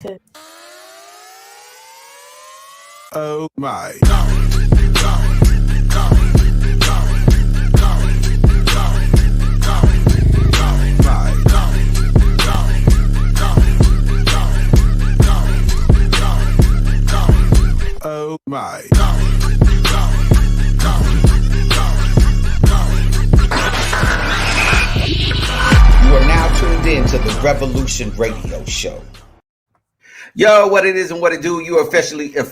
Oh my. Oh my. You are now tuned in to the Revolution Radio Show. Yo, what it is and what it do. You are officially tuned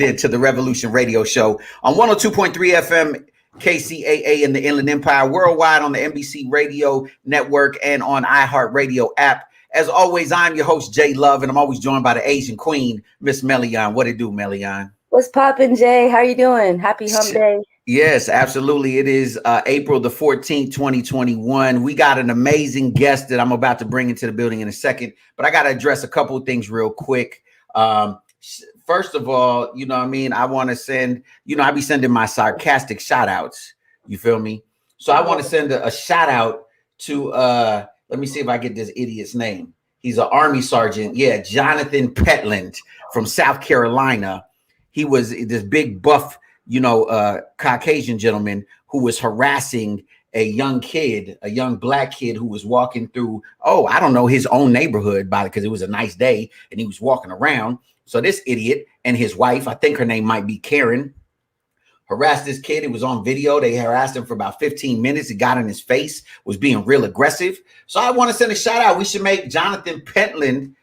in to the Revolution Radio Show on 102.3 FM KCAA in the Inland Empire, worldwide on the NBC Radio Network and on iHeartRadio app. As always, I'm your host, Jay Love, and I'm always joined by the Asian Queen, Miss Melione. What it do, Melione? What's poppin', Jay? How you doing? Happy hump day. Yes, absolutely. It is April the 14th, 2021. We got an amazing guest that I'm about to bring into the building in a second, but I got to address a couple of things real quick. First of all, you know what I mean? I want to send, I be sending my sarcastic shout outs. You feel me? So I want to send a shout out to, let me see if I get this idiot's name. He's an Army sergeant. Yeah, Jonathan Petland from South Carolina. He was this big buff, Caucasian gentleman who was harassing a young black kid who was walking through, his own neighborhood because it was a nice day and he was walking around. So this idiot and his wife, I think her name might be Karen, harassed this kid. It was on video. They harassed him for about 15 minutes. It got in his face, was being real aggressive. So I want to send a shout out. We should make Jonathan Pentland,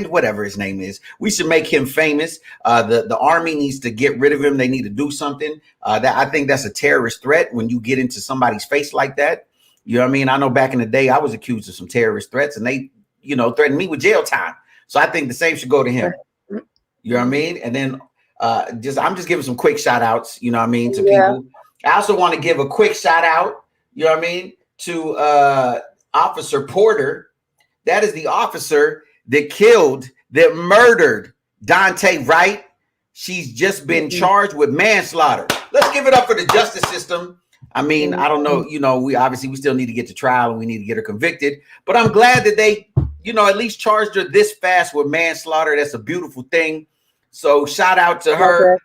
whatever his name is. We should make him famous. The Army needs to get rid of him. They need to do something. I think that's a terrorist threat when you get into somebody's face like that. You know what I mean? I know back in the day, I was accused of some terrorist threats and they, threatened me with jail time. So I think the same should go to him. You know what I mean? And then I'm just giving some quick shout outs, to people. I also want to give a quick shout out, to Officer Porter. That is the officer that murdered Dante Wright. She's just been charged with manslaughter. Let's give it up for the justice system. I mean, I don't know, we still need to get to trial and we need to get her convicted, but I'm glad that they, at least charged her this fast with manslaughter. That's a beautiful thing. So shout out to her.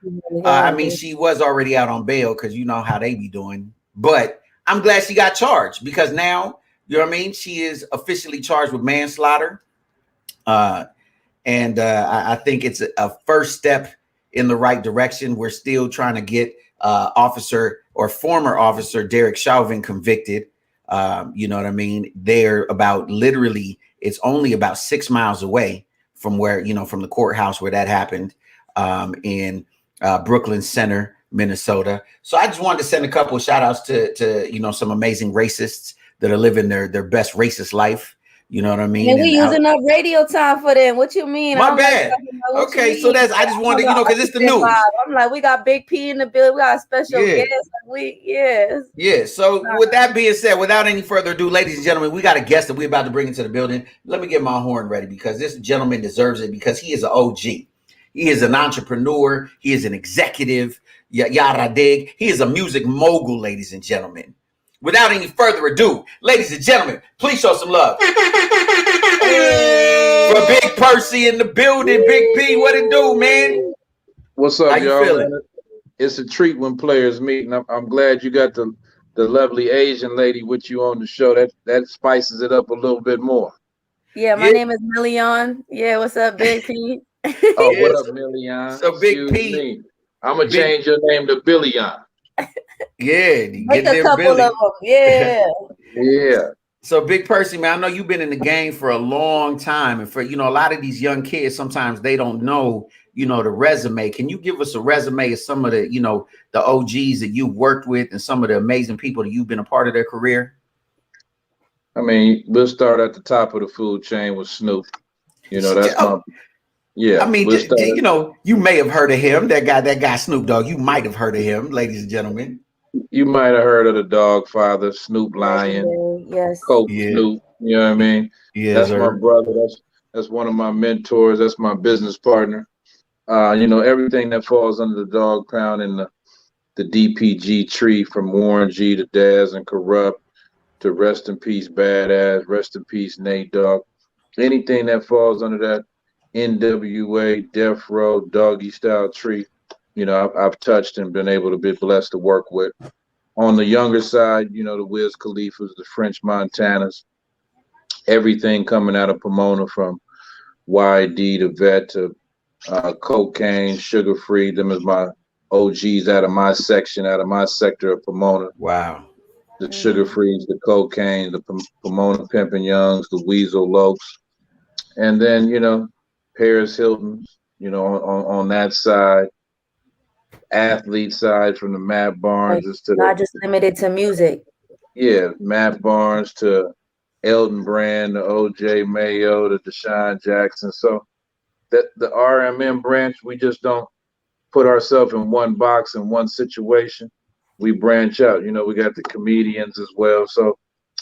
She was already out on bail because you know how they be doing, but I'm glad she got charged because now, she is officially charged with manslaughter. I think it's a first step in the right direction. We're still trying to get former officer Derek Chauvin convicted. They're it's only about 6 miles away from where, from the courthouse where that happened in Brooklyn Center, Minnesota. So I just wanted to send a couple of shout outs to some amazing racists that are living their best racist life. You know what I mean? And we using up radio time for them. What you mean? My bad. Okay, so I just wanted, because it's the news. I'm like, we got Big P in the building. We got a special guest. Yeah. So with that being said, without any further ado, ladies and gentlemen, we got a guest that we're about to bring into the building. Let me get my horn ready because this gentleman deserves it because he is an OG. He is an entrepreneur. He is an executive. Yada dig. He is a music mogul, ladies and gentlemen. Without any further ado, ladies and gentlemen, please show some love. For Big Percy in the building. Big P, what it do, man? What's up, How you y'all? feeling? It's a treat when players meet, and I'm glad you got the lovely Asian lady with you on the show. That spices it up a little bit more. Yeah, my name is Melione. Yeah, what's up, Big P? What up, Melione? So Big P. I'm going to change your name to Billion. Yeah, make a couple of them. Yeah. Yeah. So Big Percy, man, I know you've been in the game for a long time, and for a lot of these young kids, sometimes they don't know, the resume. Can you give us a resume of some of the, the OGs that you've worked with and some of the amazing people that you've been a part of their career? I mean, we'll start at the top of the food chain with Snoop. That's my. Yeah, I mean, you may have heard of him. That guy Snoop Dogg. You might have heard of him, ladies and gentlemen. You might have heard of the Dog Father, Snoop Lion, yes, Coach Snoop. You know what I mean? Yeah, that's my brother. That's one of my mentors. That's my business partner. Everything that falls under the Dog Pound and the DPG tree, from Warren G to Daz and Corrupt to Rest in Peace Badass, Rest in Peace Nate Dogg. anything that falls under that NWA, Death Row, Doggy Style tree, I've touched and been able to be blessed to work with. On the younger side, the Wiz Khalifas, the French Montanas, everything coming out of Pomona from YD to Vet to Cocaine, Sugar Free. Them is my OGs out of my section, out of my sector of Pomona. Wow. The Sugar Frees, the Cocaine, the Pomona Pimpin' Youngs, the Weasel Lokes. And then, Paris Hilton's, on that side, athlete side from the Matt Barnes to not just limited to music. Yeah, Matt Barnes to Elton Brand, to OJ Mayo, to Deshaun Jackson. So that the RMM branch, we just don't put ourselves in one box in one situation. We branch out. We got the comedians as well. So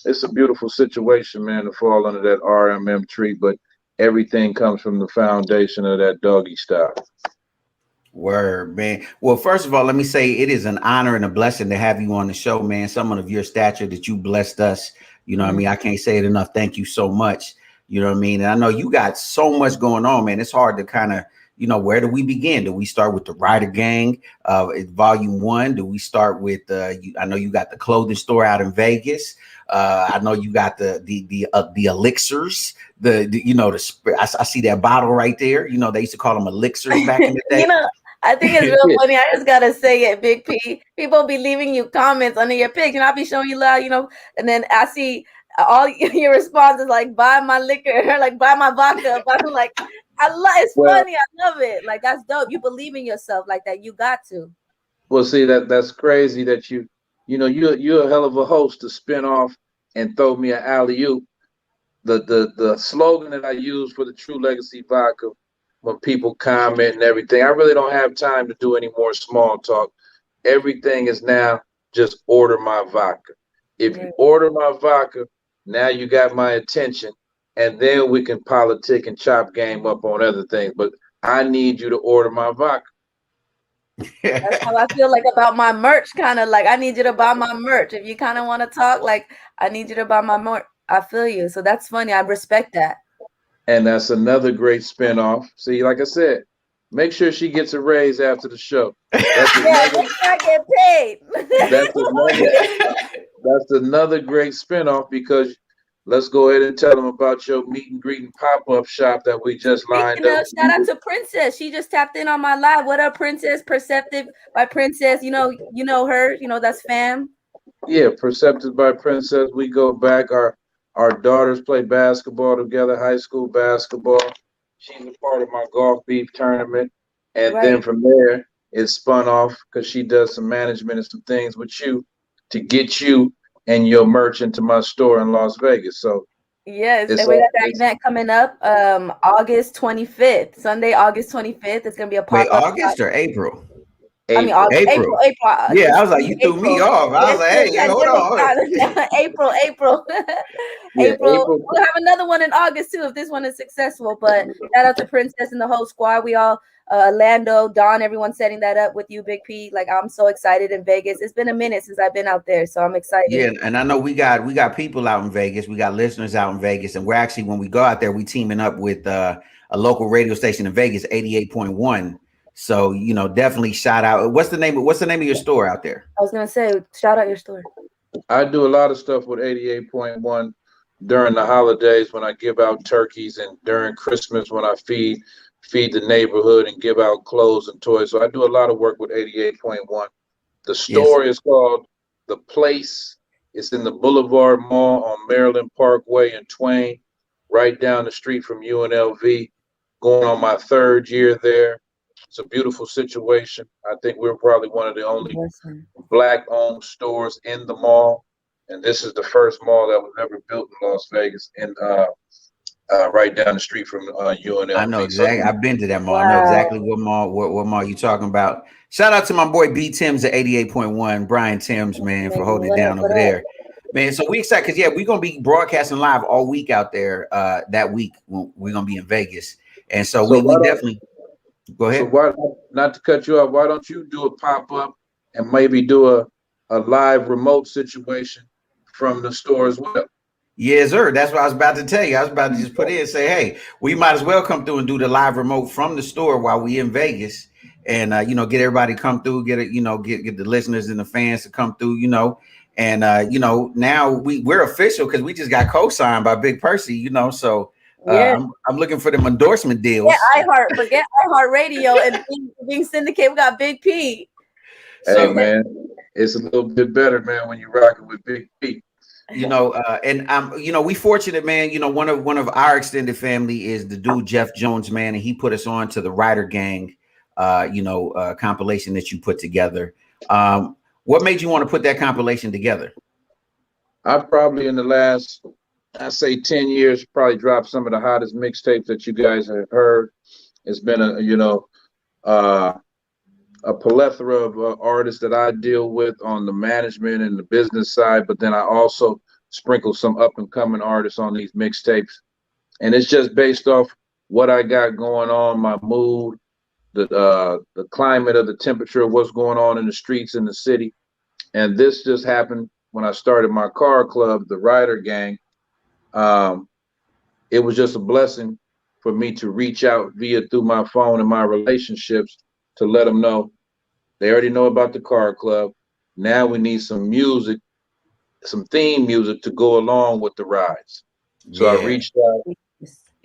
it's a beautiful situation, man, to fall under that RMM tree, but everything comes from the foundation of that Doggy Style. Word, man. Well, first of all, let me say it is an honor and a blessing to have you on the show, man. Someone of your stature that you blessed us. You know what I mean? I can't say it enough. Thank you so much. You know what I mean? And I know you got so much going on, man. It's hard to kind of, where do we begin? Do we start with the Ryder Gang, volume 1? Do we start with, I know you got the clothing store out in Vegas. I know you got the elixirs, I see that bottle right there. They used to call them elixirs back in the day. I think it's real funny. I just gotta say it, Big P. People be leaving you comments under your pics, and I'll be showing you love, and then I see all your responses like buy my liquor, like buy my vodka. But I'm like, it's funny. I love it. Like that's dope. You believe in yourself like that. You got to. Well, see that's crazy that you're a hell of a host to spin off and throw me an alley-oop. The slogan that I use for the True Legacy Vodka, when people comment and everything, I really don't have time to do any more small talk. Everything is now just order my vodka. If you order my vodka, now you got my attention, and then we can politic and chop game up on other things. But I need you to order my vodka. That's how I feel like about my merch, kind of like I need you to buy my merch. If you kind of want to talk, like I need you to buy my merch. I feel you. So that's funny. I respect that. And that's another great spinoff. See, like I said, make sure she gets a raise after the show. I get paid. That's another great spinoff, because let's go ahead and tell them about your meet and greet and pop-up shop that we just lined up. Shout out to Princess. She just tapped in on my live. What up, Princess? Perceptive by Princess. You know her. That's fam. Yeah, Perceptive by Princess. We go back. Our daughters play basketball together, high school basketball. She's a part of my golf beef tournament. And then from there, it spun off because she does some management and some things with you to get you and your merch into my store in Las Vegas. So yes, and we got that event coming up August 25th, Sunday, August 25th. It's gonna be a pop-up. Wait, August or April? I mean, April. Yeah, I was like, you threw me off. I was like, hey, hold on. April. April. We'll have another one in August too if this one is successful. But shout out to Princess and the whole squad. We all, Lando, Don, everyone setting that up with you, Big P. Like I'm so excited in Vegas. It's been a minute since I've been out there, so I'm excited. Yeah, and I know we got people out in Vegas. We got listeners out in Vegas, and we're actually, when we go out there, we teaming up with a local radio station in Vegas, 88.1. So, definitely shout out. What's the name of your store out there? I was going to say, shout out your store. I do a lot of stuff with 88.1 during the holidays when I give out turkeys, and during Christmas when I feed the neighborhood and give out clothes and toys. So I do a lot of work with 88.1. The store is called The Place. It's in the Boulevard Mall on Maryland Parkway in Twain, right down the street from UNLV. Going on my 3rd year there. It's a beautiful situation. I think we're probably one of the only Black-owned stores in the mall, and this is the first mall that was ever built in Las Vegas, and right down the street from UNLV. I know exactly. I've been to that mall. Wow. I know exactly what mall you're talking about. Shout out to my boy B Timms at 88.1, Brian Timms, man, for holding it down over there. Man, so we excited because we're gonna be broadcasting live all week out there. That week we're gonna be in Vegas, and so we definitely. Go ahead. So why, not to cut you off, why don't you do a pop-up and maybe do a live remote situation from the store as well? Yes, sir. That's what I was about to tell you. I was about to just put in and say, hey, we might as well come through and do the live remote from the store while we in Vegas, and get everybody come through, get it, get the listeners and the fans to come through, and now we're official because we just got co-signed by Big Percy, so Yeah. I'm looking for them endorsement deals. Forget iHeart Radio and being syndicated. We got Big P. Hey man, it's a little bit better, man, when you're rocking with Big P. And we fortunate, man. One of our extended family is the dude Jeff Jones, man, and he put us on to the Rider Gang, compilation that you put together. What made you want to put that compilation together? I've probably in the last, I say 10 years, probably dropped some of the hottest mixtapes that you guys have heard. It's been a plethora of artists that I deal with on the management and the business side, but then I also sprinkle some up and coming artists on these mixtapes. And it's just based off what I got going on, my mood, the climate of the temperature of what's going on in the streets in the city. And this just happened when I started my car club, the Rider Gang. It was just a blessing for me to reach out through my phone and my relationships to let them know they already know about the car club. Now we need some music, some theme music to go along with the rides. So I reached out,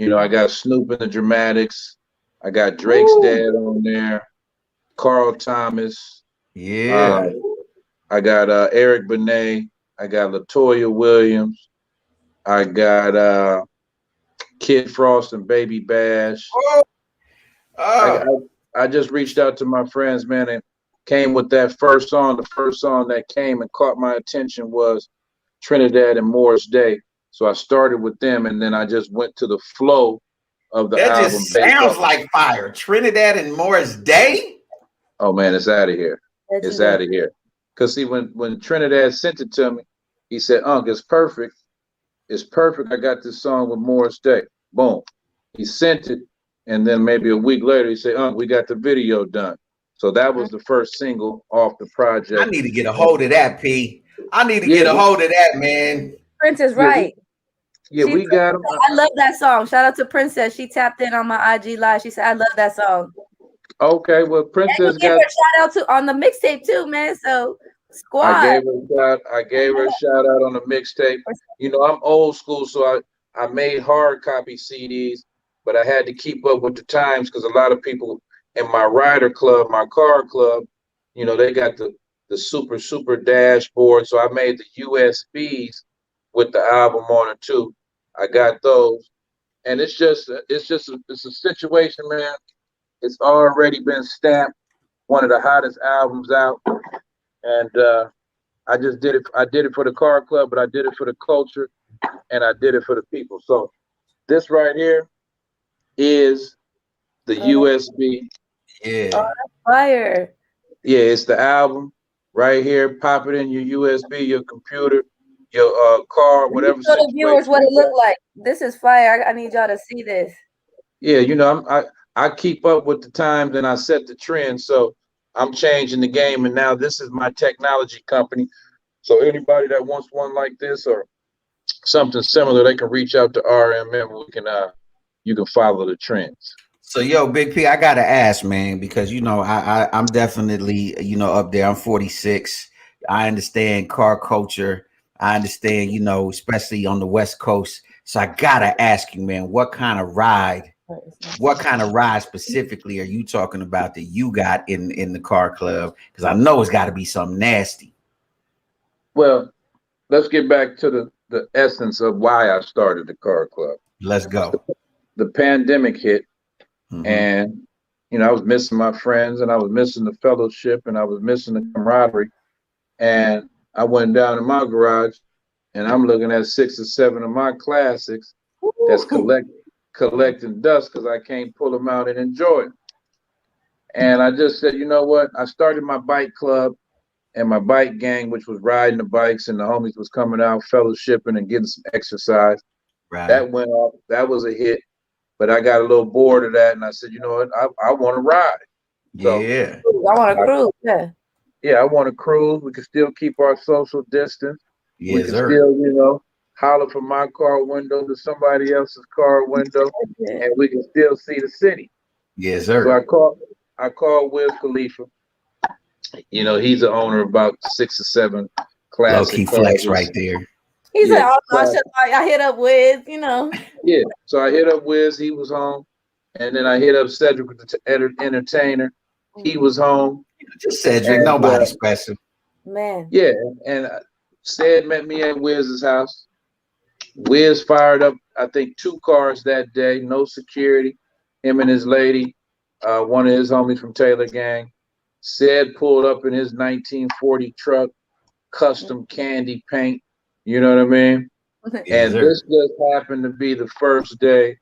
I got Snoop and the Dramatics. I got Drake's dad on there, Carl Thomas. Yeah. I got Eric Benet. I got LaToya Williams. I got Kid Frost and Baby Bash. I just reached out to my friends, man, and came with that first song. The first song that came and caught my attention was Trinidad and Morris Day. So I started with them, and then I just went to the flow of the album. That just sounds like fire. Trinidad and Morris Day? Oh, man, it's out of here. It's out of here. Because, see, when Trinidad sent it to me, he said, Unc, it's perfect. It's perfect. I got this song with Morris Day. Boom. He sent it, and then maybe a week later, he said, Unc, we got the video done. So that was the first single off the project. I need to get a hold of that, P. I need to get a hold of that, man. Prince is right. We got him. I love that song. Shout out to Princess. She tapped in on my IG live. She said, I love that song. Okay, well, Princess got her shout out to on the mixtape too, man. So squad. I gave her a shout out on the mixtape. I'm old school, so I made hard copy CDs, but I had to keep up with the times because a lot of people in my rider club, my car club, they got the super dashboard. So I made the USBs with the album on it too. I got those, and it's a situation, man. It's already been stamped one of the hottest albums out, and I just did it. I did it for the car club, but I did it for the culture, and I did it for the people. So this right here is the USB. Yeah. Oh, that's fire. Yeah, it's the album right here. Pop it in your USB, your computer, your car, whatever. Show the viewers what it looked like. This is fire. I need y'all to see this. Yeah, I keep up with the times and I set the trend. So I'm changing the game, and now this is my technology company. So anybody that wants one like this or something similar, they can reach out to RMM. You can follow the trends. So, yo, Big P, I gotta ask, man, because I'm definitely up there. I'm 46. I understand car culture. I understand, especially on the West Coast. So I gotta ask you, man, what kind of ride specifically are you talking about that you got in the car club? Because I know it's got to be something nasty. Well, let's get back to the essence of why I started the car club. Let's go. The pandemic hit. Mm-hmm. And, I was missing my friends, and I was missing the fellowship, and I was missing the camaraderie. And I went down in my garage, and I'm looking at 6 or 7 of my classics that's collecting dust because I can't pull them out and enjoy it. And I just said, you know what? I started my bike club and my bike gang, which was riding the bikes, and the homies was coming out fellowshipping and getting some exercise. Right. That went off. That was a hit. But I got a little bored of that, and I said, you know what? I want to ride. So, yeah. I want to cruise. Yeah. Yeah, I want to cruise. We can still keep our social distance. Yes, we can sir. still, holler from my car window to somebody else's car window, and we can still see the city. Yes, So sir. I called Wiz Khalifa. You know, he's the owner of about 6 or 7 Low key classic flex cars. right there. He said, Yeah, "Oh, I hit up with, you know." yeah. So I hit up Wiz, he was home. And then I hit up Cedric the Entertainer. He was home. Just Cedric, And nobody special. Man. yeah, and Ced met me at Wiz's house. Wiz fired up, I think, 2 cars that day, no security. Him and his lady, one of his homies from Taylor Gang. Ced pulled up in his 1940 truck, custom candy paint. You know what I mean? Yes, And sir. this just happened to be the first day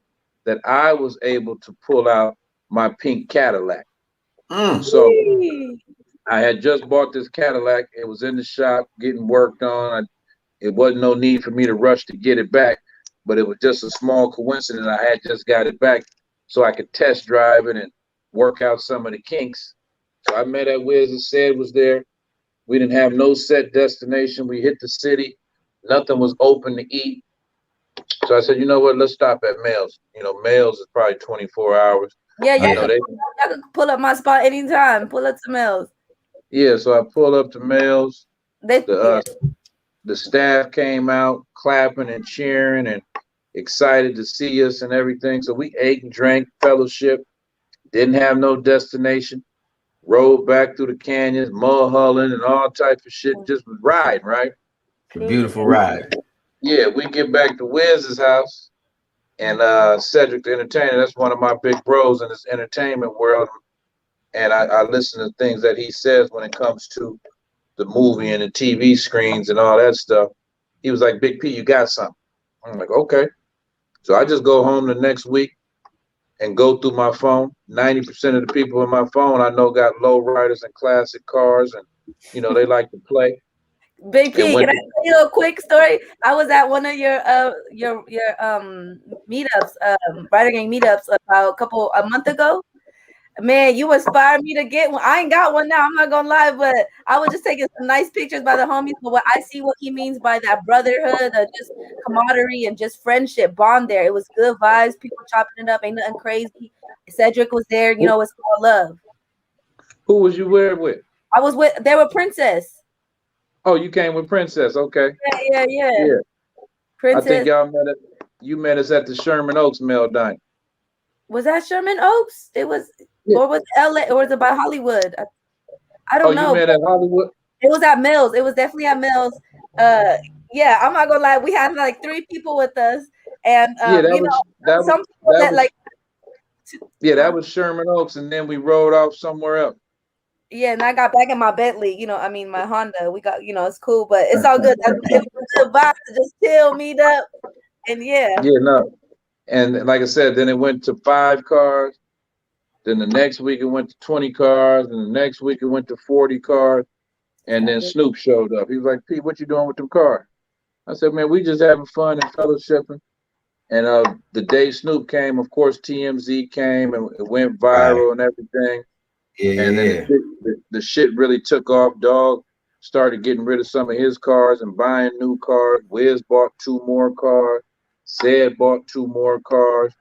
that I was able to pull out my pink Cadillac. So I had just bought this Cadillac. It was in the shop getting worked on. It wasn't no need for me to rush to get it back, but it was just a small coincidence. I had just got it back so I could test drive it and work out some of the kinks. So I met at Wiz and Ced was there. We didn't have no set destination. We hit the city. Nothing was open to eat. So I said, you know what? Let's stop at Mel's. You know, Mel's is probably 24 hours. Yeah, I y'all know can pull up my spot anytime. Pull up to Mel's. Yeah, so I pulled up to Mel's. They, The staff came out clapping and cheering and excited to see us and everything. So we ate and drank, fellowship, didn't have no destination, rode back through the canyons, mulholland and all type of shit, just was riding, right? It's a beautiful ride. Yeah, we get back to Wiz's house and Cedric the Entertainer, that's one of my big bros in this entertainment world. And I listen to things that he says when it comes to the movie and the TV screens and all that stuff. He was like, Big P, you got something. I'm like, okay. So I just go home the next week and go through my phone. 90% of the people in my phone I know got low riders and classic cars, and you know they like to play. Big P, can I tell you a quick story? I was at one of your meetups, Rider Gang meetups about a month ago. Man, you inspired me to get one. I ain't got one now, I'm not gonna lie, but I was just taking some nice pictures by the homies. But what I see what he means by that brotherhood, just camaraderie and just friendship bond there. It was good vibes, people chopping it up, ain't nothing crazy. Cedric was there, you know, it's all love. Who was you with? I was with, they were Princess. Oh, you came with Princess, okay. Yeah. Princess. I think you met us at the Sherman Oaks Mel Dine. Was that Sherman Oaks? It was, or was LA, or was it by Hollywood? I don't know. You met at Hollywood? It was at Mills. It was definitely at Mills. Yeah, I'm not gonna lie. We had like 3 people with us, and that was Sherman Oaks, and then we rode off somewhere else. Yeah, and I got back in my Bentley. You know, I mean my Honda. We got, it's cool, but it's all good. It was a good vibe to just chill, meet up, and yeah. Yeah, no. And like I said, then it went to 5 cars. Then the next week it went to 20 cars. And the next week it went to 40 cars. And then Snoop showed up. He was like, Pete, what you doing with them cars? I said, man, we just having fun and fellowshipping. And the day Snoop came, of course, TMZ came and it went viral and everything. Yeah. And then the shit really took off. Dog started getting rid of some of his cars and buying new cars. Wiz bought 2 more cars. Ced bought 2 more cars.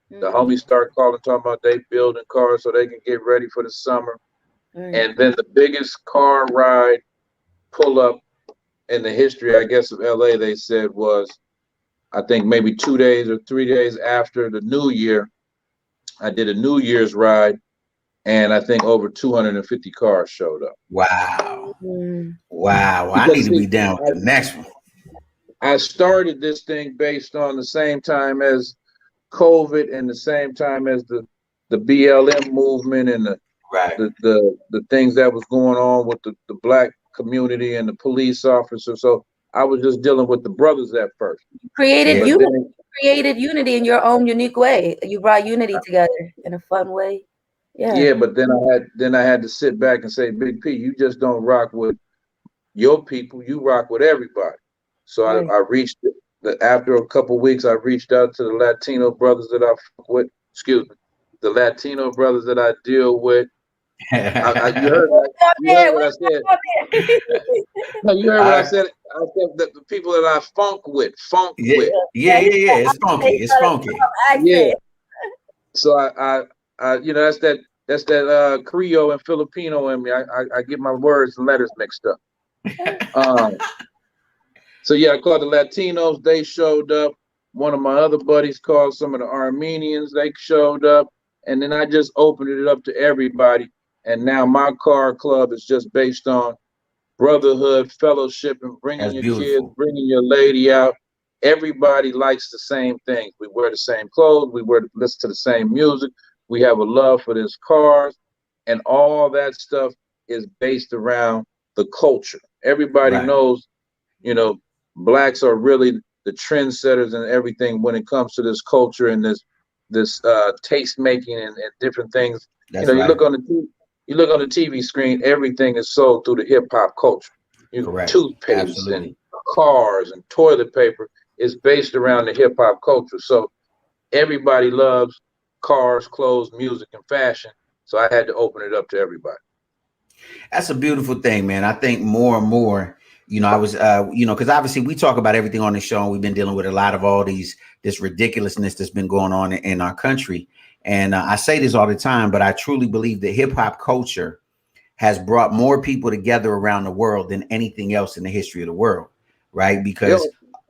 The homies start calling, talking about they building cars so they can get ready for the summer. And then the biggest car ride pull up in the history, I guess, of LA, they said was, I think maybe 2 days or 3 days after the New Year, I did a New Year's ride, and I think over 250 cars showed up. Wow. Wow. I need to be down with the next one. I started this thing based on the same time as COVID and the same time as the BLM movement and the things that was going on with the black community and the police officers. So I was just dealing with the brothers at first. Created unity in your own unique way. You brought unity together in a fun way. Yeah, but then I had to sit back and say, Big P, you just don't rock with your people, you rock with everybody. So I reached after a couple of weeks, I reached out to the Latino brothers that I fuck with, the Latino brothers that I deal with, You heard what I said. No, you heard what I said. I said that the people that I funk with. Yeah. It's funky. It's funky. Yeah. So I that's that Creole and Filipino in me. I get my words and letters mixed up. So yeah, I called the Latinos. They showed up. One of my other buddies called some of the Armenians. They showed up, and then I just opened it up to everybody. And now my car club is just based on brotherhood, fellowship, and bringing your kids, bringing your lady out. Everybody likes the same things. We wear the same clothes. We listen to the same music. We have a love for these cars, and all that stuff is based around the culture. Everybody knows, blacks are really the trendsetters and everything when it comes to this culture and this taste making and different things. You look on the TV screen, everything is sold through the hip hop culture. Toothpaste and cars and toilet paper is based around the hip hop culture. So everybody loves cars, clothes, music, and fashion. So I had to open it up to everybody. That's a beautiful thing, man. I think more and more, I was, because obviously we talk about everything on the show, and we've been dealing with a lot of all this ridiculousness that's been going on in our country. And I say this all the time, but I truly believe that hip hop culture has brought more people together around the world than anything else in the history of the world, right? Because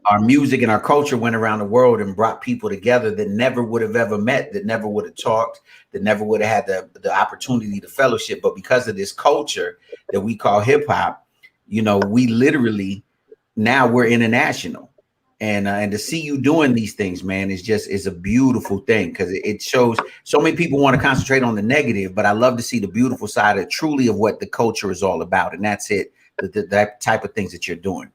our music and our culture went around the world and brought people together that never would have ever met, that never would have talked, that never would have had the opportunity to fellowship. But because of this culture that we call hip hop, we literally now we're international. And to see you doing these things, man, is a beautiful thing, because it shows so many people want to concentrate on the negative, but I love to see the beautiful side of what the culture is all about. And that's it, that type of things that you're doing.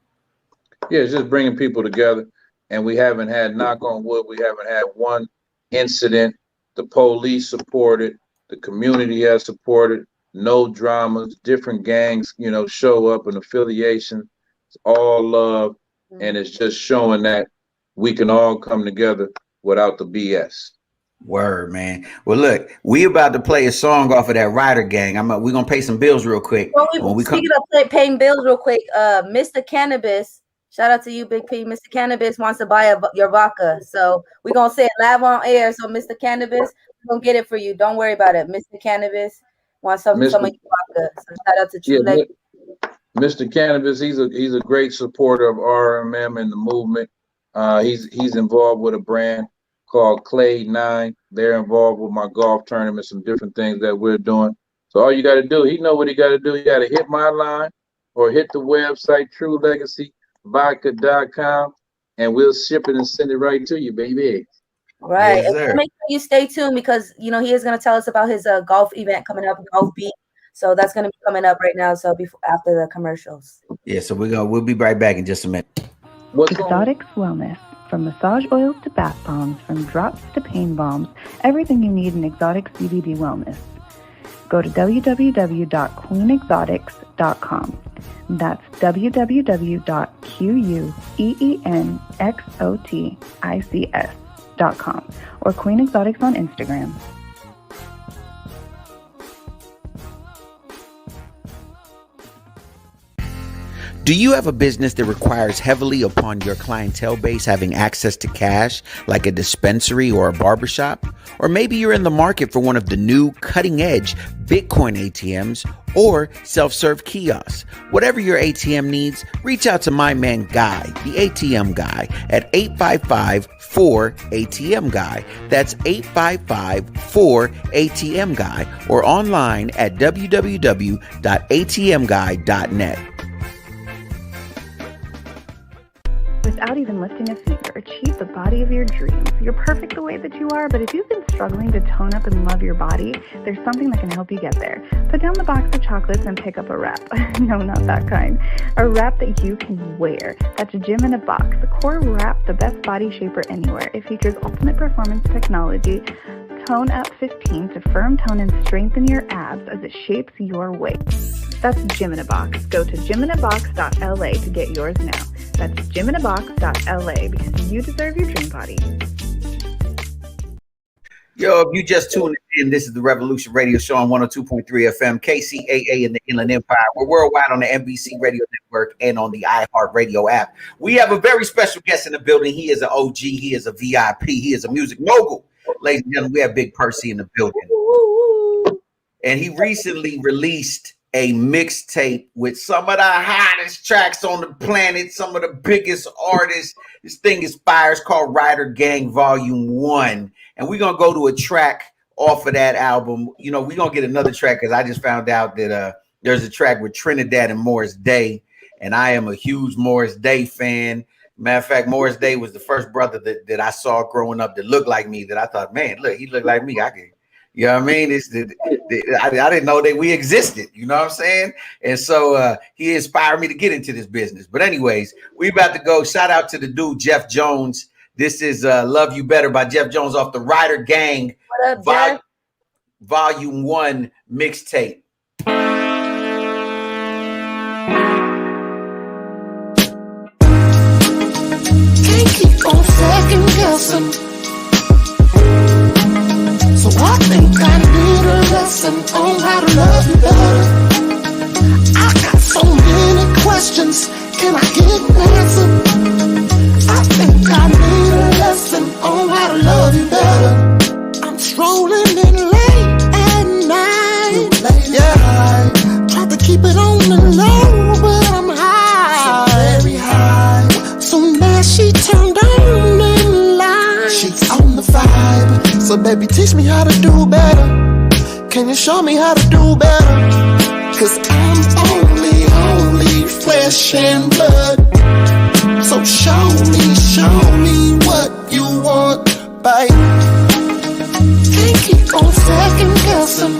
Yeah, it's just bringing people together. And we haven't had, knock on wood, we haven't had one incident. The police supported, the community has supported, no dramas, different gangs, show up, and affiliation. It's all love. And it's just showing that we can all come together without the BS. Word, man. Well, look, we about to play a song off of that Rider Gang. We're gonna pay some bills real quick. Well, speaking of paying bills real quick, Mr. Cannabis, shout out to you, Big P. Mr. Cannabis wants to buy your vodka, so we're gonna say it live on air. So, Mr. Cannabis, we're gonna get it for you. Don't worry about it. Mr. Cannabis wants some of your vodka. So shout out to True Legacy. Mr. Cannabis, he's a great supporter of RMM and the movement. He's involved with a brand called Clay 9. They're involved with my golf tournament, some different things that we're doing. So all you got to do, he know what he got to do. You got to hit my line or hit the website TrueLegacyVodka.com, and we'll ship it and send it right to you, baby. Right. Yes, and make sure you stay tuned, because he is going to tell us about his golf event coming up, Golf Beat. So that's going to be coming up right now. So after the commercials. Yeah. So we'll be right back in just a minute. Exotics Wellness, from massage oils to bath bombs, from drops to pain bombs, everything you need in exotic CBD wellness. Go to www.queenexotics.com. That's www.queenexotics.com, or Queen Exotics on Instagram. Do you have a business that requires heavily upon your clientele base having access to cash, like a dispensary or a barbershop? Or maybe you're in the market for one of the new cutting-edge Bitcoin ATMs or self-serve kiosks. Whatever your ATM needs, reach out to my man Guy, the ATM Guy, at 855-4ATM-GUY. That's 855-4ATM-GUY, or online at www.atmguy.net. Without even lifting a finger, achieve the body of your dreams. You're perfect the way that you are, but if you've been struggling to tone up and love your body, there's something that can help you get there. Put down the box of chocolates and pick up a wrap. No, not that kind. A wrap that you can wear. That's Gym in a Box, the core wrap, the best body shaper anywhere. It features ultimate performance technology, Tone Up 15 to firm tone and strengthen your abs as it shapes your waist. That's Gym in a Box. Go to gyminabox.la to get yours now. That's gyminabox.la, because you deserve your dream body. Yo, if you just tuned in, this is the Revolution Radio Show on 102.3 FM, KCAA in the Inland Empire. We're worldwide on the NBC Radio Network and on the iHeartRadio app. We have a very special guest in the building. He is an OG. He is a VIP. He is a music mogul. Ladies and gentlemen, we have Big PERCY in the building. And he recently released a mixtape with some of the hottest tracks on the planet, some of the biggest artists. This thing is fire. It's called Rider Gang Volume 1. And we're going to go to a track off of that album. You know, we're going to get another track because I just found out that there's a track with Trinidad and Morris Day. And I am a huge Morris Day fan. Matter of fact, Morris Day was the first brother that I saw growing up that looked like me, that I thought, man, look, he looked like me. I could, you know what I mean? I didn't know that we existed. You know what I'm saying? And so he inspired me to get into this business. But anyways, we about to go. Shout out to the dude, Jeff Jones. This is Love You Better by Jeff Jones off the Rider Gang. What up, Jeff? Volume 1 mixtape. Can't keep on second guessing. So I think I need a lesson on how to love you better. I got so many questions. Can I get an answer? I think I need a lesson on how to love you better. I'm strolling in late at night. Yeah, tried to keep it on the low, but I'm high, so very high. So now she turned on in line. She's on the vibe. So baby, teach me how to do better. Can you show me how to do better? Cause I'm only flesh and blood. So show me what you want, babe. Can't keep on second guessing.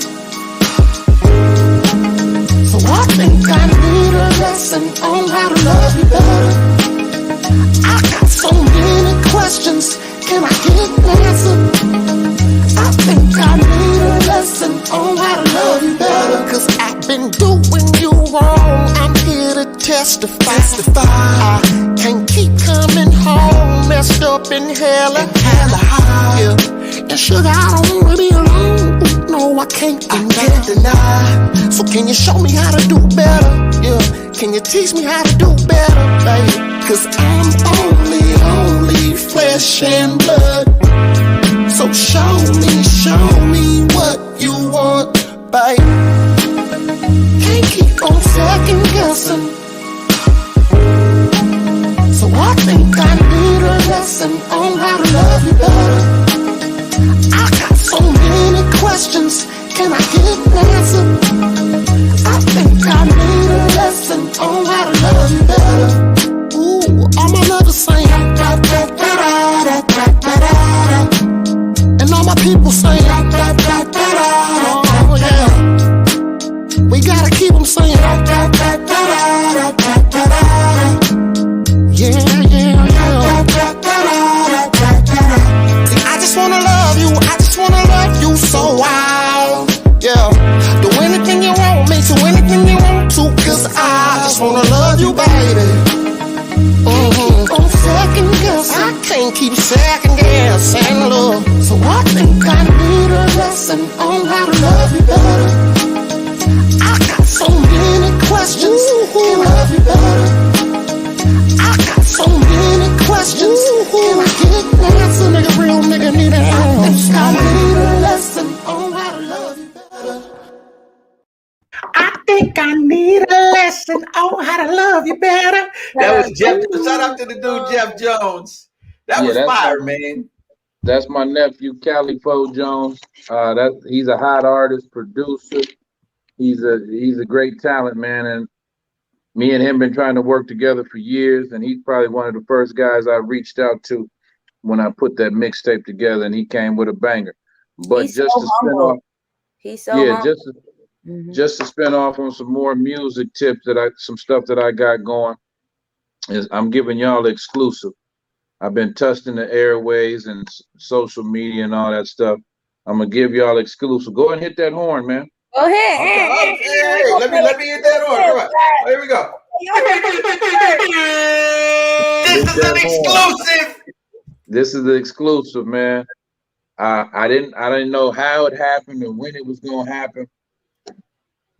So I think I need a lesson on how to love you better. I got so many questions. Can I get an answer? I think I need a lesson on how to love you better. Cause I've been doing you wrong. I'm here to testify. I can't keep coming home messed up in hell and high. Yeah. And sugar, I don't wanna be alone. No, I can't deny. So can you show me how to do better? Yeah. Can you teach me how to do better, baby? Cause I'm only flesh and blood. So show me what you want, babe. Can't keep on second guessing. So I think I need a lesson on how to love you better. I got so many questions. Can I get an answer? I think I need a lesson on how to love you better. Ooh, all my lovers saying da da da da da da da. And all my people saying da da da da da. Oh yeah. We gotta keep them saying da da da da da da da da. Yeah, yeah, yeah. Da, da, da, da, da, da. See, I just wanna love you. I just wanna love you so wild. Yeah. Do anything you want me to, anything you want to. Cause I just wanna love you, baby. On second guess, I can't keep second guessing, love. So I think I need a lesson on how to love you better. I got so many questions. Can I love you better? I got so many questions. Can I get an answer? Nigga, real nigga need an answer. I need a lesson on how to love you better. I think I need a lesson on how to love you better. That was Jeff. Shout out to the dude, Jeff Jones. That was fire, man. That's my nephew, Calipo Jones. He's a hot artist, producer. He's a great talent, man. And me and him been trying to work together for years. And he's probably one of the first guys I reached out to when I put that mixtape together. And he came with a banger. But He's just so to spin humble. off, He's so humble. just to spin off on some more music tips some stuff that I got going is I'm giving y'all exclusive. I've been testing the airways and social media and all that stuff. I'm gonna give y'all exclusive. Go ahead and hit that horn, man. Go ahead. Hey, let me hit that horn. Come on. Here we go. This is an exclusive. This is the exclusive, man. I didn't know how it happened or when it was gonna happen,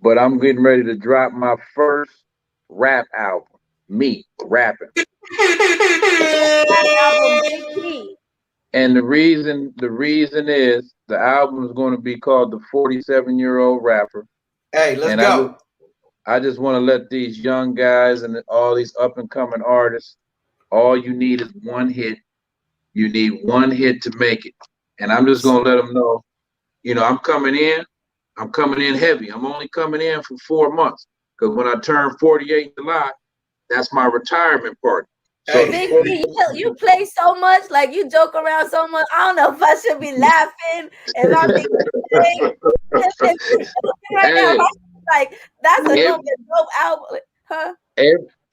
but I'm getting ready to drop my first rap album. Me rapping. That album, Big P. And the reason is the album is going to be called The 47-Year-Old Rapper. Hey, let's And go. I just want to let these young guys and all these up and coming artists, all you need is one hit. You need one hit to make it. And I'm just going to let them know, I'm coming in heavy. I'm only coming in for 4 months because when I turn 48 in July, that's my retirement party. So Big P, you play so much, like you joke around so much. I don't know if I should be laughing, if I'm right now. Like that's a little bit dope album, huh?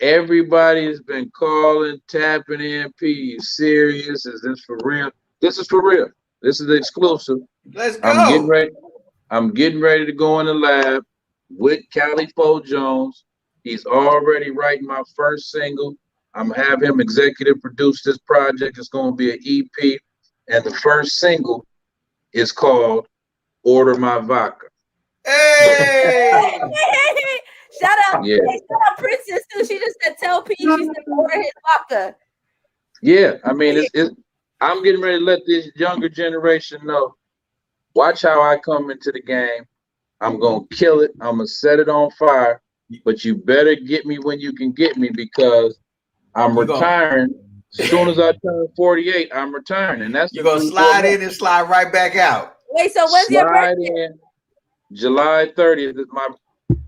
Everybody's been calling, tapping in. P, you serious? Is this for real? This is for real. This is the exclusive. Let's go. I'm getting ready to go in the lab with Cali Fo Jones. He's already writing my first single. I'm gonna have him executive produce this project. It's gonna be an EP, and the first single is called "Order My Vodka." Hey! Shout out Princess too. She just said tell P. She said order his vodka. Yeah, I mean I'm getting ready to let this younger generation know. Watch how I come into the game. I'm gonna kill it. I'm gonna set it on fire. But you better get me when you can get me because I'm retiring. As soon as I turn 48, I'm retiring, and that's you're gonna slide in and slide right back out. Wait, so when's your birthday? July 30th is my.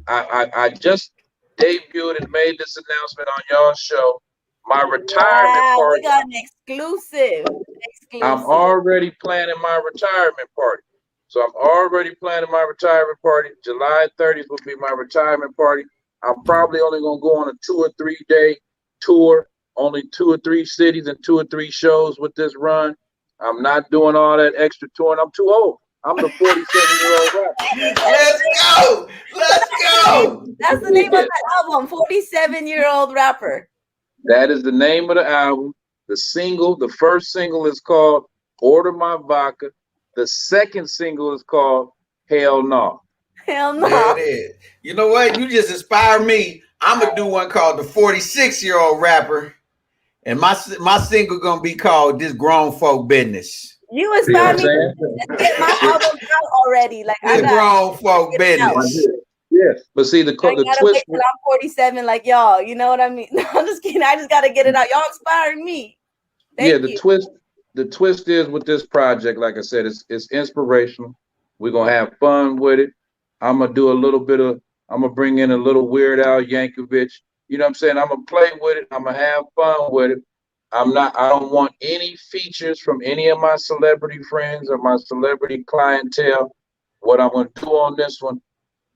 I just debuted and made this announcement on y'all's show. My retirement party. We got an exclusive. I'm already planning my retirement party. So I'm already planning my retirement party. July 30th will be my retirement party. I'm probably only gonna go on a 2 or 3 day tour, only 2 or 3 cities and 2 or 3 shows with this run. I'm not doing all that extra touring. I'm too old. I'm the 47-year-old rapper. Let's go. Let's go. That's the name of the album, 47-Year-Old Rapper. That is the name of the album. The first single is called Order My Vodka. The second single is called Hell No. Hell no. There it is. You know what? You just inspired me. I'm gonna do one called The 46-Year-Old Rapper, and my single gonna be called This Grown Folk Business. You inspired me to get my album out already. Like This Grown Folk Business. Yes, but see the twist. Wait till I'm 47, like y'all. You know what I mean? No, I'm just kidding. I just gotta get it out. Y'all inspiring me. Thank you. The twist is with this project, like I said, it's inspirational. We're gonna have fun with it. I'm gonna bring in a little Weird Al Yankovic. You know what I'm saying? I'm gonna play with it. I'm gonna have fun with it. I don't want any features from any of my celebrity friends or my celebrity clientele. What I'm gonna do on this one,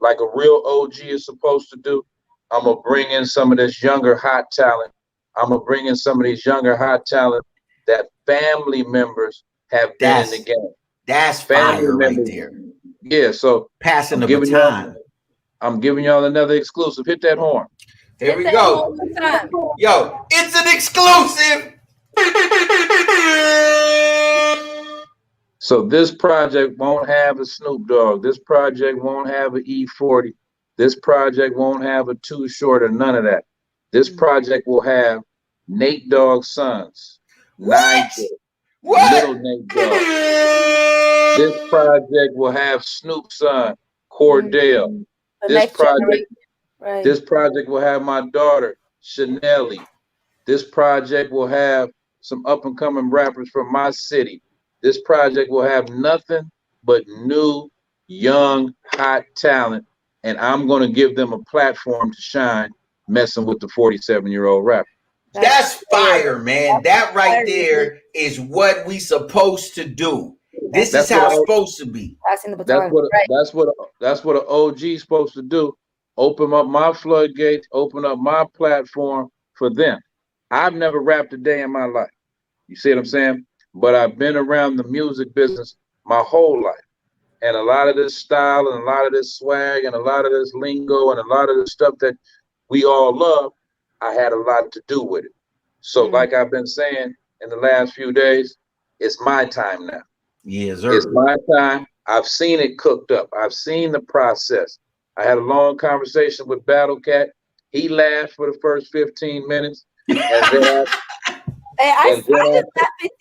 like a real OG is supposed to do, I'm gonna bring in some of this younger hot talent. I'm gonna bring in some of these younger hot talent that family members have been in the game. That's fire right there. Yeah, so passing the baton. I'm giving y'all another exclusive. Hit that horn. Here we go. Yo, it's an exclusive. So this project won't have a Snoop Dogg. This project won't have an E40. This project won't have a Too Short or none of that. This project will have Nate Dogg's sons. Nigel. Little Nate Dogg. This project will have Snoop's son, Cordell. This project will have my daughter, Chanelly. This project will have some up and coming rappers from my city. This project will have nothing but new, young, hot talent, and I'm going to give them a platform to shine, messing with the 47-year-old rapper. That's fire, man. That right there is what we supposed to do. This is how it's supposed to be. That's what an OG is supposed to do. Open up my floodgates, open up my platform for them. I've never rapped a day in my life. You see what I'm saying? But I've been around the music business my whole life. And a lot of this style and a lot of this swag and a lot of this lingo and a lot of the stuff that we all love, I had a lot to do with it. So like I've been saying in the last few days, it's my time now. Yes, sir. It's my time. I've seen it cooked up. I've seen the process. I had a long conversation with Battle Cat. He laughed for the first 15 minutes. And then Hey, I just laughed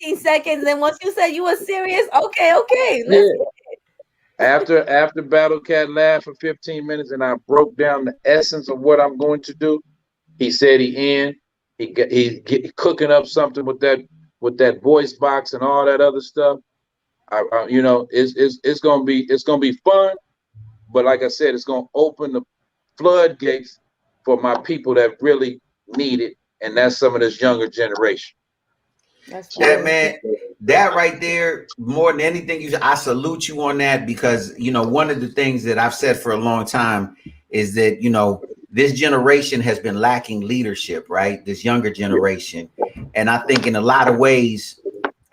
15 seconds. And once you said you were serious, okay. Let's After Battle Cat laughed for 15 minutes and I broke down the essence of what I'm going to do, he said he cooking up something with that voice box and all that other stuff. It's gonna be fun, but like I said, it's gonna open the floodgates for my people that really need it, and that's some of this younger generation. Yeah, man, that right there, more than anything, I salute you on that, because one of the things that I've said for a long time is that this generation has been lacking leadership, right? This younger generation, and I think in a lot of ways,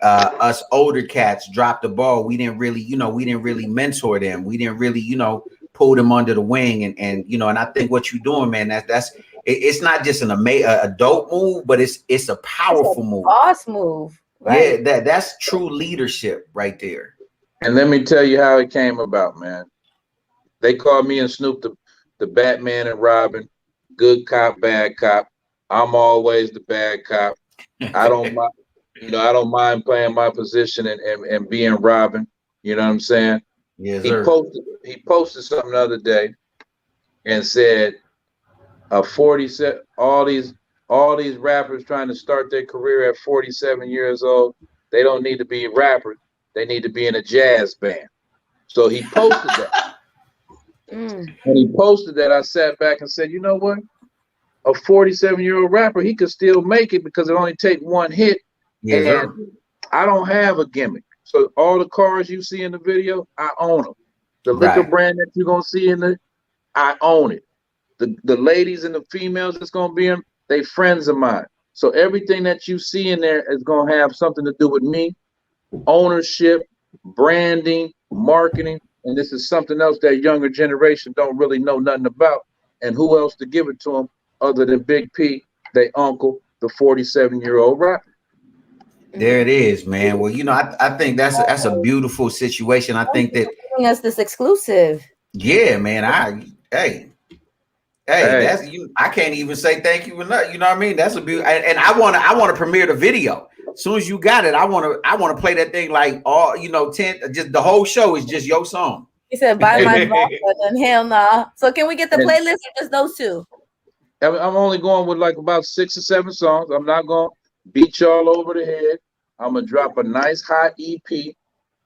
us older cats dropped the ball. We didn't really mentor them. We didn't really pull them under the wing, and I think what you're doing, man, it's not just a dope move, but it's a powerful move. Boss move. Right? Yeah, that's true leadership right there. And let me tell you how it came about, man. They called me and Snoop the Batman and Robin, good cop, bad cop. I'm always the bad cop. I don't mind, I don't mind playing my position and being Robin. You know what I'm saying? Yes, he sir. posted something the other day and said, 47, all these rappers trying to start their career at 47 years old, they don't need to be rappers. They need to be in a jazz band. So he posted that. When he posted that, I sat back and said, you know what? A 47-year-old rapper, he could still make it because it only take one hit. Yes, and sir. I don't have a gimmick. So all the cars you see in the video, I own them. The liquor brand that you're going to see I own it. The ladies and the females that's going to be in, they friends of mine. So everything that you see in there is going to have something to do with me, ownership, branding, marketing. And this is something else that younger generation don't really know nothing about. And who else to give it to them other than Big P, they uncle, the 47-year-old rapper. There it is, man. Well, I think that's a beautiful situation. I think that giving us this exclusive. Yeah, man. Hey, that's you. I can't even say thank you enough. You know what I mean? That's a beautiful. And I want to premiere the video. As soon as you got it, I want to play that thing like all 10. Just the whole show is just your song. He said, "Buy my box," and hell nah. So can we get the playlist or just those two? I'm only going with like about 6 or 7 songs. I'm not going to beat y'all over the head. I'm going to drop a nice hot EP,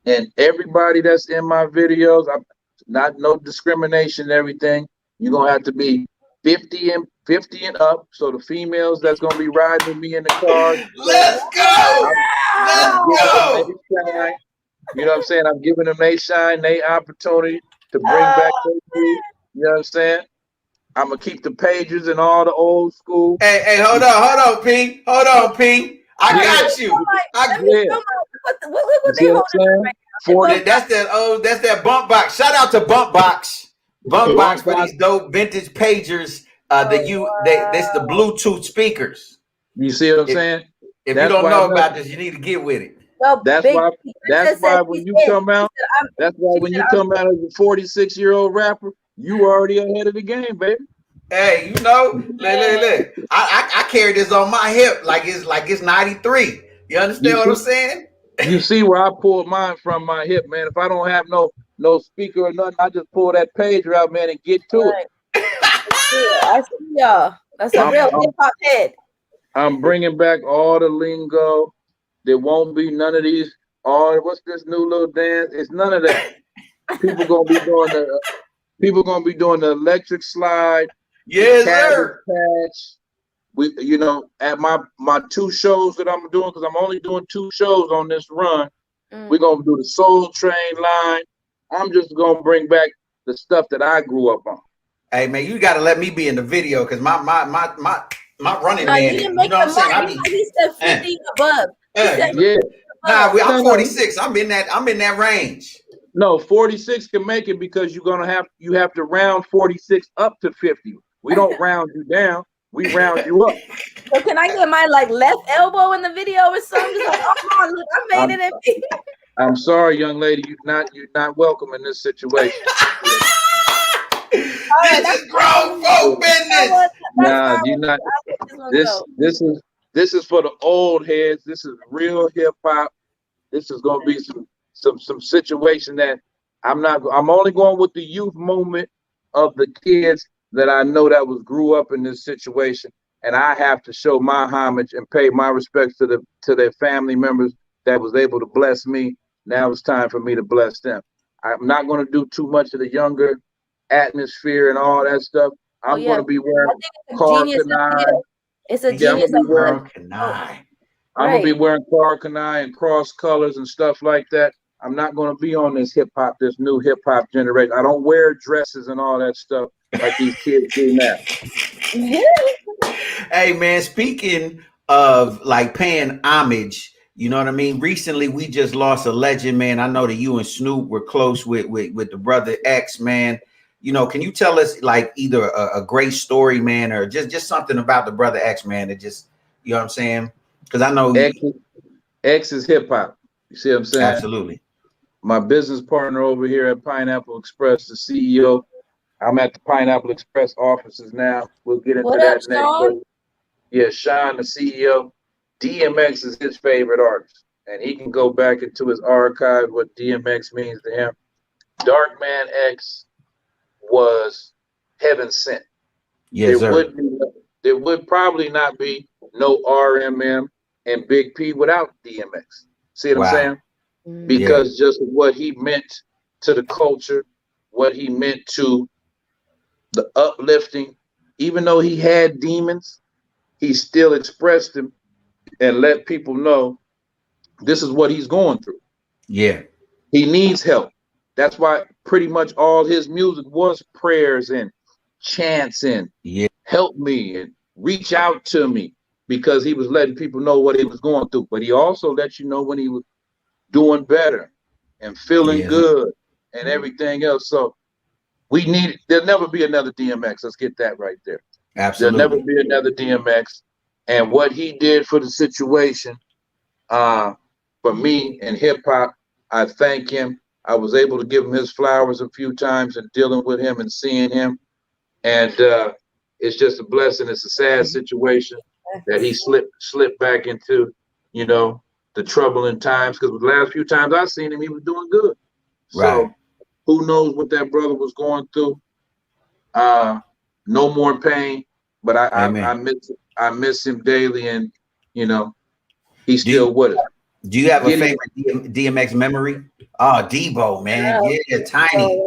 and everybody that's in my videos, I'm not no discrimination and everything. You're going to have to be 50 and up. So the females that's going to be riding with me in the car. Let's go. You know what I'm saying? I'm giving them they shine, they opportunity to bring back their food. You know what I'm saying? I'm going to keep the pages and all the old school. Hey, hold on, P. I got you. What they holding right now? That's that bump box. Shout out to bump box for these dope vintage pagers. That's the Bluetooth speakers. You see what I'm saying? If you don't know about this, you need to get with it. That's why when you come out as a 46-year-old rapper, you already ahead of the game, baby. Hey, look. I carry this on my hip like it's 93. You understand what I'm saying? You see where I pulled mine from my hip, man. If I don't have no speaker or nothing, I just pull that pager out, man, and get to it. I see y'all. That's a real hip hop head. I'm bringing back all the lingo. There won't be none of these. What's this new little dance? It's none of that. People gonna be doing the electric slide. Yes, sir. Patch. We, at my 2 shows that I'm doing, because I'm only doing 2 shows on this run. We're gonna do the Soul Train line. I'm just gonna bring back the stuff that I grew up on. Hey man, you gotta let me be in the video, because my running man. You know what I'm saying? He said 50 above. I'm 46. I'm in that range. No, 46 can make it, because you have to round 46 up to 50. We don't round you down. We round you up. So can I get my left elbow in the video or something? Just like, oh, look, I made it. I'm sorry, young lady, you're not welcome in this situation. This is grown folk business. Nah, you're not. This is for the old heads. This is real hip hop. This is gonna be some situation that I'm only going with the youth movement of the kids that I know that grew up in this situation, and I have to show my homage and pay my respects to their family members that was able to bless me. Now it's time for me to bless them. I'm not going to do too much of the younger atmosphere and all that stuff. I'm going to be wearing Kanai. It's a Yeah, genius. I'm gonna be wearing Kanai and cross colors and stuff like that. I'm not gonna be on this new hip hop generation. I don't wear dresses and all that stuff like these kids do now. Hey man, speaking of like paying homage, you know what I mean? Recently we just lost a legend, man. I know that you and Snoop were close with the brother X, man. You know, can you tell us like either a great story, man, or just something about the brother X, man, that just, you know what I'm saying? Because I know X is hip hop. You see what I'm saying? Absolutely. My business partner over here at Pineapple Express, the CEO. I'm at the Pineapple Express offices now. We'll get into that next. Sean? Yeah, Sean, the CEO. DMX is his favorite artist, and he can go back into his archive what DMX means to him. Darkman X was heaven sent. Yes, there would probably not be no RMM and Big P without DMX. See what I'm saying? Because just what he meant to the culture, what he meant to the uplifting, even though he had demons, he still expressed them and let people know this is what he's going through. Yeah. He needs help. That's why pretty much all his music was prayers and chants and help me and reach out to me, because he was letting people know what he was going through. But he also let you know when he was doing better and feeling good and everything else. So there'll never be another DMX. Let's get that right there. Absolutely. There'll never be another DMX. And what he did for the situation, for me and hip hop, I thank him. I was able to give him his flowers a few times and dealing with him and seeing him. And it's just a blessing. It's a sad situation that he slipped back into, you know, the troubling times, because the last few times I seen him, he was doing good. So who knows what that brother was going through? No more pain, but I miss him daily, and you know, he's still with us. Do you have a favorite DMX memory? Oh, Debo, man, Tiny.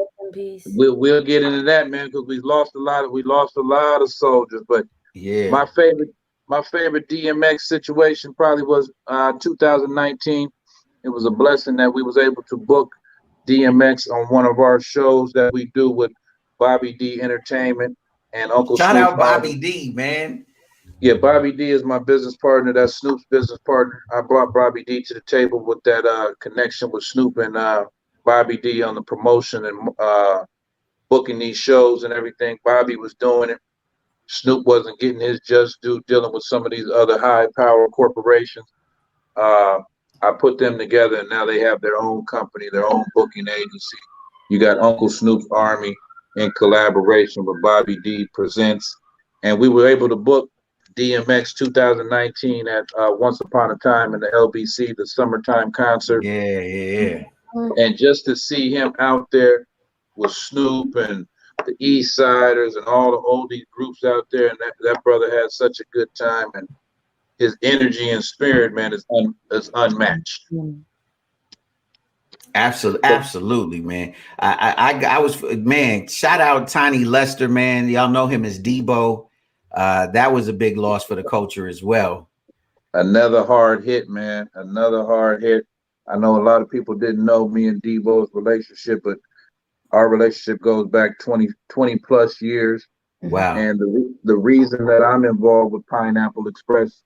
We'll get into that, man, because we lost a lot of soldiers. But my favorite DMX situation probably was 2019. It was a blessing that we was able to book DMX on one of our shows that we do with Bobby D Entertainment and Uncle Snoop. Shout out Bobby D, man. Yeah, Bobby D is my business partner. That's Snoop's business partner. I brought Bobby D to the table with that connection with Snoop and Bobby D on the promotion and booking these shows and everything. Bobby was doing it. Snoop wasn't getting his just due dealing with some of these other high power corporations. I put them together, and now they have their own company, their own booking agency. You got Uncle Snoop's Army in collaboration with Bobby D Presents. And we were able to book DMX 2019 at Once Upon a Time in the LBC, the summertime concert. Yeah. And just to see him out there with Snoop and the East Siders and all the oldie groups out there, and that brother had such a good time, and his energy and spirit, man, is unmatched. Absolutely, man. I was, man, shout out Tiny Lester, man. Y'all know him as Debo. That was a big loss for the culture as well. Another hard hit, man. Another hard hit. I know a lot of people didn't know me and Debo's relationship, but our relationship goes back 20 plus years. Wow. And the reason that I'm involved with Pineapple Express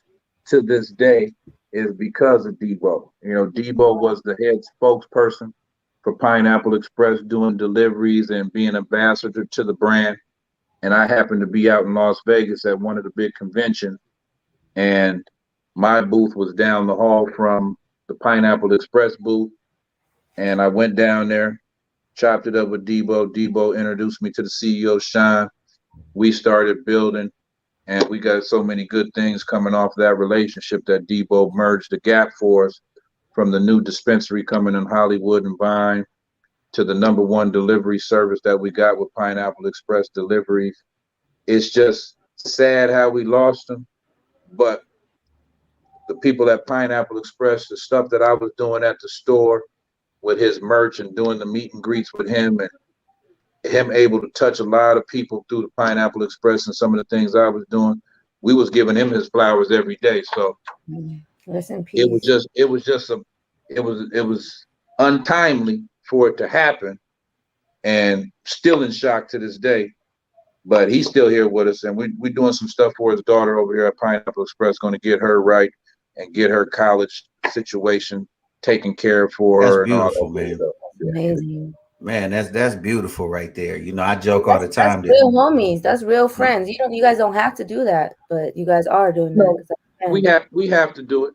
to this day is because of Debo. You know, Debo was the head spokesperson for Pineapple Express, doing deliveries and being ambassador to the brand. And I happened to be out in Las Vegas at one of the big conventions, and my booth was down the hall from the Pineapple Express booth. And I went down there, chopped it up with Debo. Debo introduced me to the CEO, Sean. We started building, and we got so many good things coming off that relationship that Debo merged the gap for us, from the new dispensary coming in Hollywood and Vine to the #1 delivery service that we got with Pineapple Express Deliveries. It's just sad how we lost them, but the people at Pineapple Express, the stuff that I was doing at the store with his merch and doing the meet and greets with him, and him able to touch a lot of people through the Pineapple Express and some of the things I was doing, we was giving him his flowers every day. So rest in peace. It was untimely for it to happen, and still in shock to this day. But he's still here with us, and we're doing some stuff for his daughter over here at Pineapple Express, going to get her right and get her college situation taken care of for her. That's beautiful, man. Amazing. Man, that's beautiful right there. You know, I joke all the time. That's real homies. That's real friends. You guys don't have to do that, but you guys are doing that. We have to do it.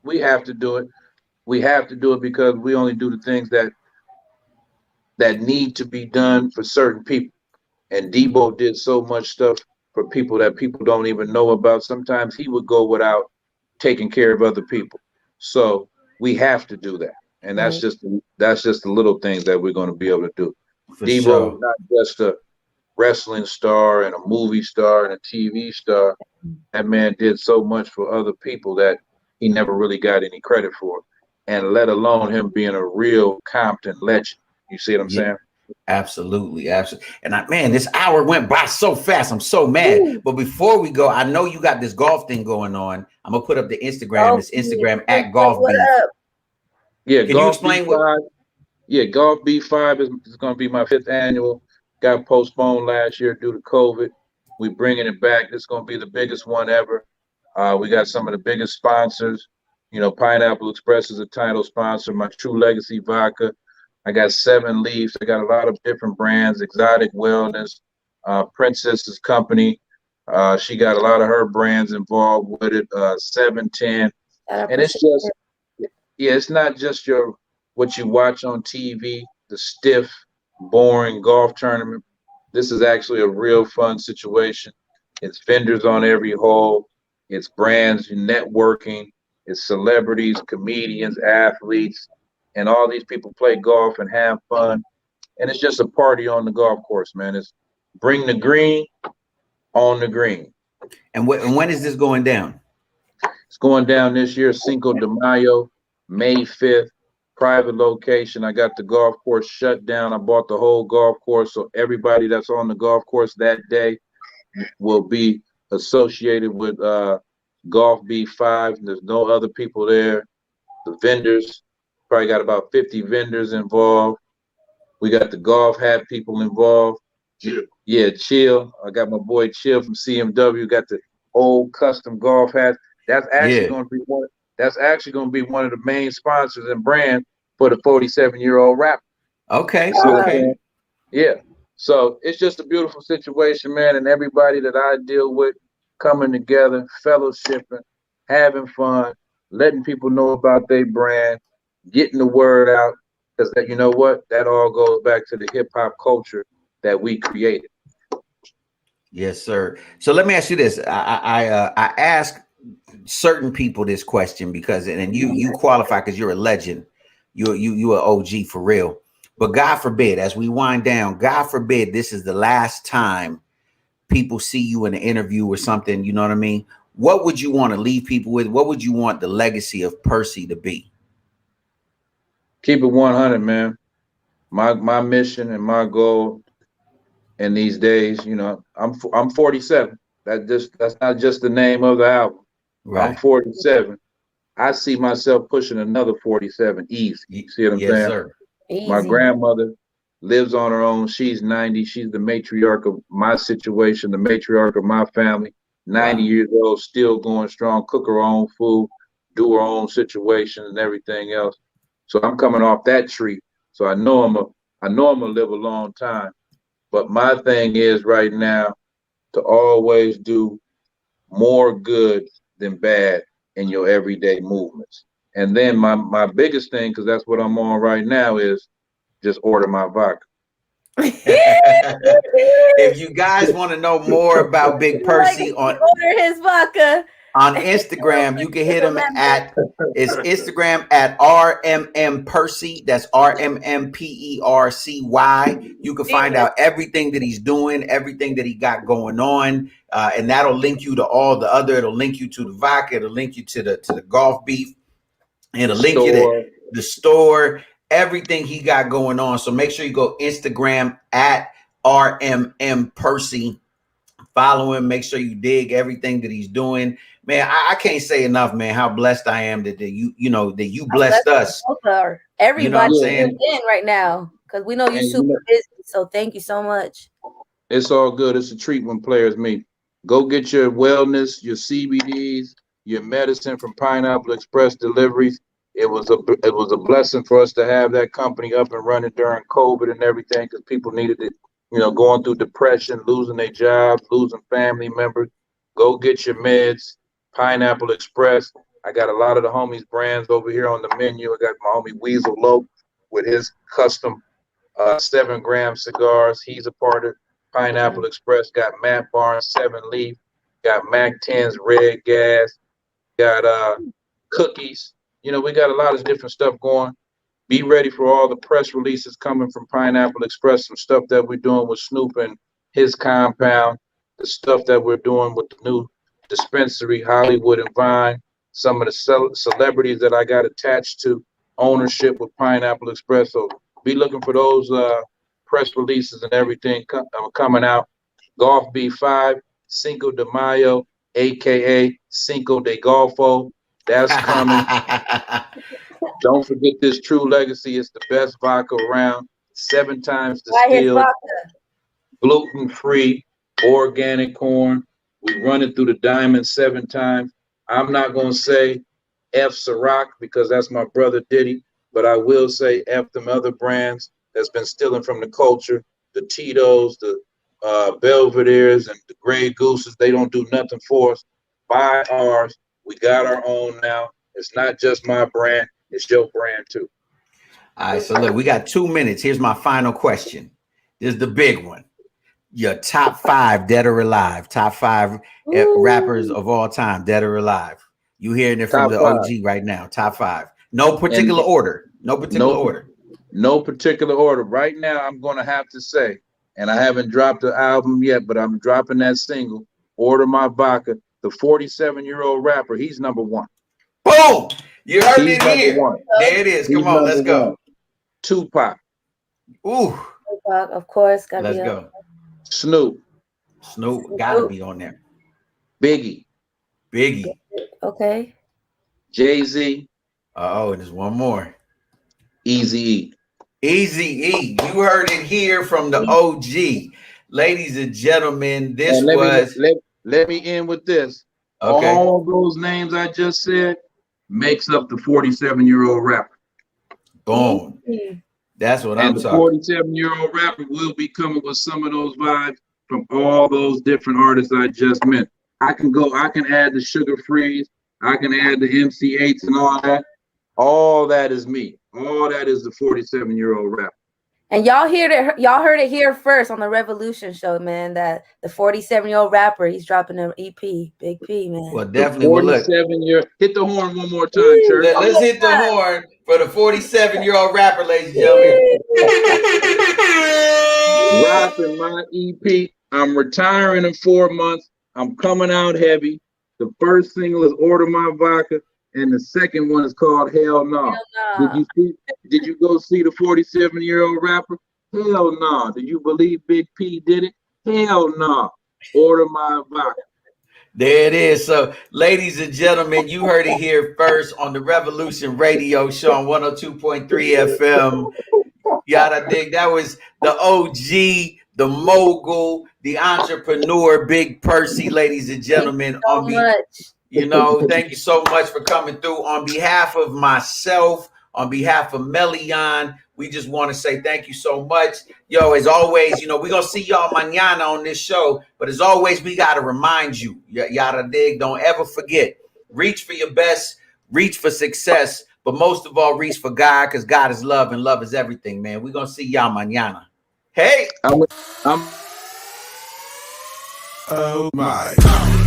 We have to do it. We have to do it because we only do the things that need to be done for certain people. And Debo did so much stuff for people that people don't even know about. Sometimes he would go without taking care of other people. So we have to do that. And that's just the little things that we're going to be able to do. For Debo sure. is not just a wrestling star and a movie star and a TV star. That man did so much for other people that he never really got any credit for. And let alone him being a real Compton legend. You see what I'm saying? Absolutely. And man, this hour went by so fast. I'm so mad. Ooh. But before we go, I know you got this golf thing going on. I'm gonna put up the Instagram. It's Instagram at Golf Beef. Yeah, can you explain what? Yeah, Golf B5 is going to be my 5th annual. Got postponed last year due to COVID. We bringing it back. It's going to be the biggest one ever. We got some of the biggest sponsors. You know, Pineapple Express is a title sponsor. My True Legacy Vodka. I got 7 Leaves. I got a lot of different brands. Exotic Wellness, Princess's Company. She got a lot of her brands involved with it. 710, and it's just. Yeah, it's not just what you watch on TV, the stiff, boring golf tournament. This is actually a real fun situation. It's vendors on every hole. It's brands, networking. It's celebrities, comedians, athletes, and all these people play golf and have fun. And it's just a party on the golf course, man. It's bring the green on the green. And when is this going down? It's going down this year, Cinco de Mayo. May 5th, private location. I got the golf course shut down. I bought the whole golf course, so everybody that's on the golf course that day will be associated with Golf B5. There's no other people there. The vendors, probably got about 50 vendors involved. We got the golf hat people involved. Yeah, Chill. I got my boy Chill from CMW. Got the old custom golf hats. That's actually going to be one. That's actually going to be one of the main sponsors and brand for the 47-year-old rapper. Okay. So, yeah. So it's just a beautiful situation, man. And everybody that I deal with coming together, fellowshipping, having fun, letting people know about their brand, getting the word out. Because you know what? That all goes back to the hip hop culture that we created. Yes, sir. So let me ask you this. I ask certain people this question because, and you qualify because you're a legend. You're an OG for real. But God forbid, as we wind down, God forbid this is the last time people see you in an interview or something. You know what I mean? What would you want to leave people with? What would you want the legacy of Percy to be? Keep it 100, man. My mission and my goal in these days, you know, I'm 47. That's not just the name of the album. Right. I'm 47. I see myself pushing another 47 easy. You see what I'm saying? Sir. Easy. My grandmother lives on her own. She's 90. She's the matriarch of my situation, the matriarch of my family. 90 years old, still going strong, cook her own food, do her own situation and everything else. So I'm coming off that tree. So I know I'm gonna live a long time. But my thing is right now to always do more good than bad in your everyday movements. And then my biggest thing, because that's what I'm on right now, is just order my vodka. If you guys want to know more about Big Percy order his vodka on Instagram, you can hit him at Instagram at RMM Percy. That's RMMPERCY. You can find out everything that he's doing, everything that he got going on, and that'll link you to all the other. It'll link you to the vodka. It'll link you to the golf beef. It'll link you to the store. Everything he got going on. So make sure you go Instagram at RMM Percy. Follow him. Make sure you dig everything that he's doing. Man, I can't say enough, man, how blessed I am that you blessed us. Everybody, you know what I'm saying? In right now, because we know you're super busy. So thank you so much. It's all good. It's a treat when players meet. Go get your wellness, your CBDs, your medicine from Pineapple Express Deliveries. It was a blessing for us to have that company up and running during COVID and everything, because people needed it, going through depression, losing their jobs, losing family members. Go get your meds, Pineapple Express. I got a lot of the homies' brands over here on the menu. I got my homie Weasel Lope with his custom 7-gram cigars. He's a part of Pineapple Express. Got Matt Barnes 7-leaf. Got Mac 10's Red Gas. Got cookies. We got a lot of different stuff going. Be ready for all the press releases coming from Pineapple Express, some stuff that we're doing with Snoop and his compound, the stuff that we're doing with the new dispensary, Hollywood and Vine, some of the celebrities that I got attached to ownership with Pineapple Express. So be looking for those press releases and everything coming out. Golf B5, Cinco de Mayo, a.k.a. Cinco de Golfo. That's coming. Don't forget this True Legacy. It's the best vodka around. 7 times distilled, gluten-free, organic corn. We run it through the diamond 7 times. I'm not going to say F Ciroc because that's my brother Diddy, but I will say F them other brands that's been stealing from the culture. The Tito's, the Belvedere's, and the Grey Gooses. They don't do nothing for us. Buy ours. We got our own now. It's not just my brand. It's your brand too. All right, so look, we got 2 minutes. Here's my final question. This is the big one. Your top 5 dead or alive. Top 5 rappers of all time, dead or alive. You hearing it from the OG right now. Top 5. No particular order. No particular order. No particular order. Right now, I'm going to have to say, and I haven't dropped the album yet, but I'm dropping that single, Order My Vodka. The 47-year-old rapper, he's number 1. Boom! You heard it here. There it is. Come on, let's go. Tupac. Ooh. Tupac, of course. Let's go. Snoop gotta be on there. Biggie. Okay. Jay-Z. And there's one more. Eazy-E. Eazy-E. You heard it here from the OG. Ladies and gentlemen, let me end with this. Okay. All those names I just said makes up the 47-year-old rapper. Boom. That's what I'm talking. The 47-year-old rapper will be coming with some of those vibes from all those different artists I just mentioned. I can add the Sugar Freeze. I can add the MC8s and all that. All that is me. All that is the 47-year-old rapper. And y'all heard it here first on the Revolution show, man, that the 47-year-old rapper, he's dropping an EP, Big P, man. Well, definitely. 47-year. Hit the horn one more time, Church. Let's hit the horn for the 47-year-old rapper, ladies and gentlemen. Dropping my EP. I'm retiring in 4 months. I'm coming out heavy. The first single is Order My Vodka, and the second one is called Hell Nah. Did you go see the 47-year-old rapper? Hell nah. Do you believe Big P did it? Hell nah. Order My Vodka. There it is. So, ladies and gentlemen, you heard it here first on the Revolution Radio Show on 102.3 FM. Yada dig. That was the OG, the mogul, the entrepreneur, Big Percy, ladies and gentlemen. Thank you so much for coming through. On behalf of myself, on behalf of Melione, we just want to say thank you so much. Yo, as always, we're going to see y'all mañana on this show. But as always, we got to remind you, yada dig, don't ever forget, reach for your best, reach for success, but most of all, reach for God, because God is love and love is everything, man. We're going to see y'all mañana. Hey. I'm Oh my.